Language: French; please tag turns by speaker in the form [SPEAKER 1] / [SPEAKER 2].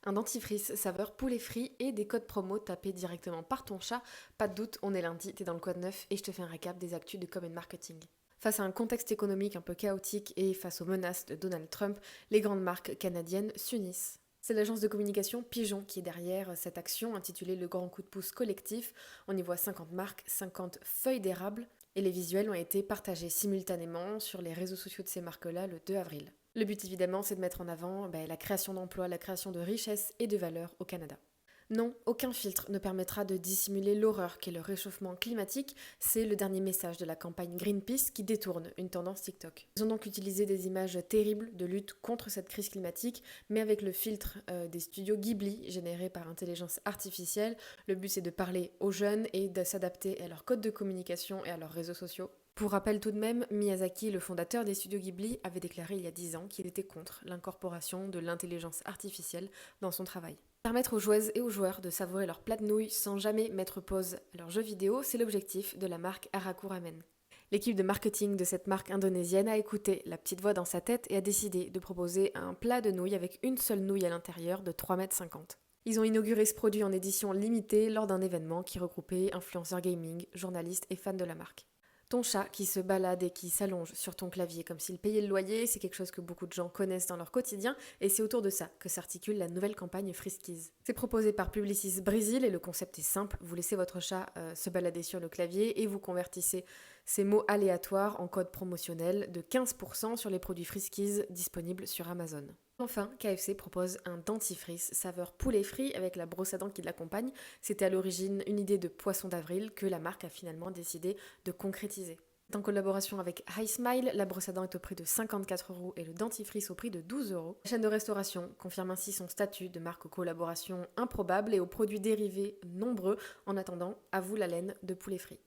[SPEAKER 1] Un dentifrice saveur poulet frit et des codes promo tapés directement par ton chat. Pas de doute, on est lundi, t'es dans le code 9 et je te fais un récap des actus de com marketing. Face à un contexte économique un peu chaotique et face aux menaces de Donald Trump, les grandes marques canadiennes s'unissent. C'est l'agence de communication Pigeon qui est derrière cette action intitulée Le Grand Coup de pouce collectif. On y voit 50 marques, 50 feuilles d'érable et les visuels ont été partagés simultanément sur les réseaux sociaux de ces marques-là le 2 avril. Le but évidemment c'est de mettre en avant la création d'emplois, la création de richesses et de valeur au Canada. Non, aucun filtre ne permettra de dissimuler l'horreur qu'est le réchauffement climatique, c'est le dernier message de la campagne Greenpeace qui détourne une tendance TikTok. Ils ont donc utilisé des images terribles de lutte contre cette crise climatique, mais avec le filtre des studios Ghibli générés par intelligence artificielle. Le but c'est de parler aux jeunes et de s'adapter à leur code de communication et à leurs réseaux sociaux. Pour rappel tout de même, Miyazaki, le fondateur des studios Ghibli, avait déclaré il y a 10 ans qu'il était contre l'incorporation de l'intelligence artificielle dans son travail. Permettre aux joueuses et aux joueurs de savourer leur plat de nouilles sans jamais mettre pause à leurs jeux vidéo, c'est l'objectif de la marque Haraku Ramen. L'équipe de marketing de cette marque indonésienne a écouté la petite voix dans sa tête et a décidé de proposer un plat de nouilles avec une seule nouille à l'intérieur de 3,50 m. Ils ont inauguré ce produit en édition limitée lors d'un événement qui regroupait influenceurs gaming, journalistes et fans de la marque. Ton chat qui se balade et qui s'allonge sur ton clavier comme s'il payait le loyer, c'est quelque chose que beaucoup de gens connaissent dans leur quotidien et c'est autour de ça que s'articule la nouvelle campagne Friskies. C'est proposé par Publicis Brésil et le concept est simple, vous laissez votre chat se balader sur le clavier et vous convertissez ces mots aléatoires en code promotionnel de 15% sur les produits Friskies disponibles sur Amazon. Enfin, KFC propose un dentifrice saveur poulet frit avec la brosse à dents qui l'accompagne. C'était à l'origine une idée de poisson d'avril que la marque a finalement décidé de concrétiser. En collaboration avec HiSmile, la brosse à dents est au prix de 54 € et le dentifrice au prix de 12 €. La chaîne de restauration confirme ainsi son statut de marque aux collaborations improbables et aux produits dérivés nombreux. En attendant, à vous la laine de poulet frit.